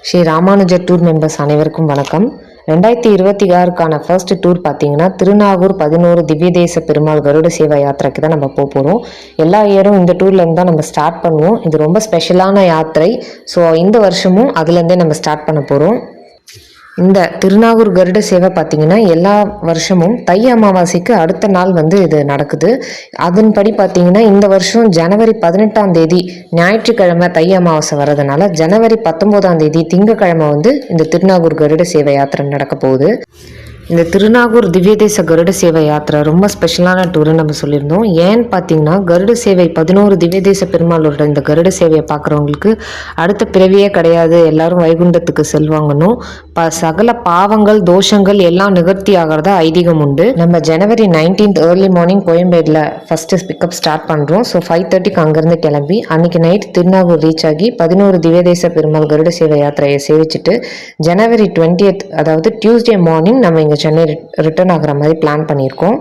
Sri Ramanujar tour members அனைவருக்கும் வணக்கம். 2026க்கான first tour பார்த்தீங்கன்னா திருநாகூர் 11 திவ்ய தேச பெருமாள் கருட சேவா யாத்திரைக்கு தான் நம்ம போகிறோம். எல்லா இயரும் இந்த டூர்லேருந்து தான் நம்ம ஸ்டார்ட் பண்ணுவோம். இது ரொம்ப ஸ்பெஷலான யாத்திரை. ஸோ இந்த வருஷமும் அதுலேருந்தே நம்ம ஸ்டார்ட் பண்ண போகிறோம். இந்த திருநாகூர் கருட சேவை பார்த்தீங்கன்னா எல்லா வருஷமும் தை அமாவாசைக்கு அடுத்த நாள் இது நடக்குது. அதன்படி பார்த்தீங்கன்னா இந்த வருஷம் ஜனவரி 18ஆம் தேதி ஞாயிற்றுக்கிழமை தை அமாவாசை வர்றதுனால ஜனவரி 19ஆம் தேதி திங்கக்கிழமை இந்த திருநாகூர் கருட சேவை யாத்திரை நடக்க போகுது. இந்த திருநாகூர் திவ்ய தேச கருட சேவை யாத்திரை ரொம்ப ஸ்பெஷலான டூர்னு நம்ம சொல்லியிருந்தோம். ஏன்னு பார்த்தீங்கன்னா கருட சேவை 11 திவ்ய தேச பெருமாளோட இந்த கருட சேவையை பார்க்குறவங்களுக்கு அடுத்த பிறவியே கிடையாது, எல்லாரும் வைகுண்டத்துக்கு செல்வாங்கன்னும் சகல பாவங்கள் தோஷங்கள் எல்லாம் நிவர்த்தி ஆகிறதா ஐதீகம் உண்டு. நம்ம ஜனவரி 19th ஏர்லி மார்னிங் கோயம்பேடில் ஃபர்ஸ்ட் பிக்கப் ஸ்டார்ட் பண்ணுறோம். ஸோ 5:30க்கு அங்கேருந்து கிளம்பி அன்னைக்கு நைட் திருநாகூர் ரீச் ஆகி 11 திவ்ய தேச பெருமாள் கருட சேவை யாத்திரையை சேவிச்சுட்டு ஜனவரி 20th அதாவது டியூஸ்டே மார்னிங் நம்ம இங்கே சென்னை ரிட்டர்ன் ஆகிற மாதிரி பிளான் பண்ணியிருக்கோம்.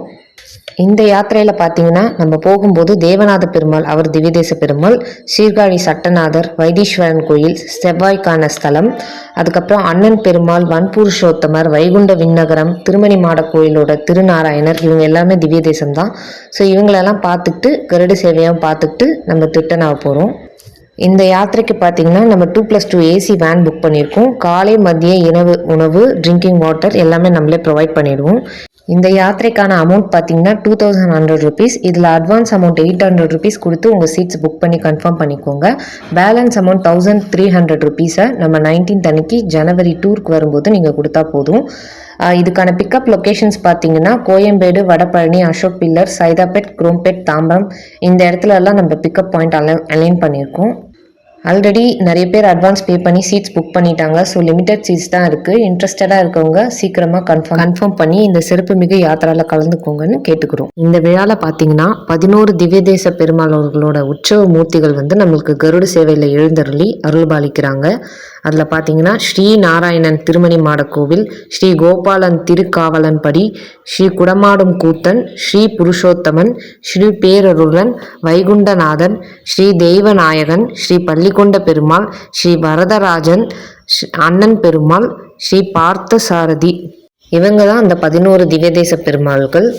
இந்த யாத்திரையில் பார்த்தீங்கன்னா நம்ம போகும்போது தேவநாத பெருமாள் அவர் திவ்யதேச பெருமாள், சீர்காழி சட்டநாதர், வைத்தீஸ்வரன் கோயில், செவ்வாய்க்கான ஸ்தலம், அதுக்கப்புறம் அண்ணன் பெருமாள், வன்புருஷோத்தமர், வைகுண்ட விண்ணகரம், திருமணி மாட கோயிலோட திருநாராயணர், இவங்க எல்லாமே திவ்ய தேசம் தான். ஸோ இவங்களெல்லாம் பார்த்துக்கிட்டு கருட சேவையும் பார்த்துக்கிட்டு நம்ம ரிட்டர்ன் ஆக போகிறோம். இந்த யாத்திரைக்கு பார்த்தீங்கன்னா நம்ம 2+2 ஏசி வேன் புக் பண்ணியிருக்கோம். காலை மதிய இரவு உணவு, ட்ரிங்கிங் வாட்டர் எல்லாமே நம்மளே ப்ரொவைட் பண்ணிடுவோம். இந்த யாத்திரைக்கான அமௌண்ட் பார்த்தீங்கன்னா 2100 rupees. இதில் அட்வான்ஸ் அமௌண்ட் 800 rupees கொடுத்து உங்கள் சீட்ஸ் புக் பண்ணி கன்ஃபார்ம் பண்ணிக்கோங்க. பேலன்ஸ் அமௌண்ட் 1300 rupees நம்ம 19th அன்னைக்கு ஜனவரி டூருக்கு வரும்போது நீங்கள் கொடுத்தா போதும். இதுக்கான பிக்கப் லொக்கேஷன்ஸ் பார்த்தீங்கன்னா கோயம்பேடு, வடபழனி, அசோக் பில்லர், சைதாப்பேட், குரோம்பேட், தாம்பரம் இந்த இடத்துல எல்லாம் நம்ம பிக்கப் பாயிண்ட் அலைன் பண்ணியிருக்கோம். ஆல்ரெடி நிறைய பேர் அட்வான்ஸ் பே பண்ணி சீட்ஸ் புக் பண்ணிட்டாங்க. ஸோ லிமிடெட் சீட்ஸ் தான் இருக்குது. இன்ட்ரெஸ்டடாக இருக்கவங்க சீக்கிரமாக கன்ஃபார்ம் பண்ணி இந்த சிறப்பு மிகு யாத்திராவில் கலந்துக்கோங்கன்னு கேட்டுக்கிறோம். இந்த விழாவில் பார்த்தீங்கன்னா 11 திவ்ய தேச பெருமாளர்களோட உற்சவ மூர்த்திகள் நம்மளுக்கு கருட சேவையில் எழுந்தருளி அருள்பாலிக்கிறாங்க. அதில் பார்த்தீங்கன்னா ஸ்ரீ நாராயணன் திருமணி மாட கோவில், ஸ்ரீ கோபாலன் திருக்காவலன்படி, ஸ்ரீ குடமாடும் கூத்தன், ஸ்ரீ புருஷோத்தமன், ஸ்ரீ பேரருளன், வைகுண்டநாதன், ஸ்ரீ தெய்வநாயகன், ஸ்ரீ பள்ளிக்கொண்ட பெருமாள், ஸ்ரீ வரதராஜன், அண்ணன் பெருமாள், ஸ்ரீ பார்த்த சாரதி, இவங்க தான் அந்த 11 திவ்ய தேச பெருமாள்கள்.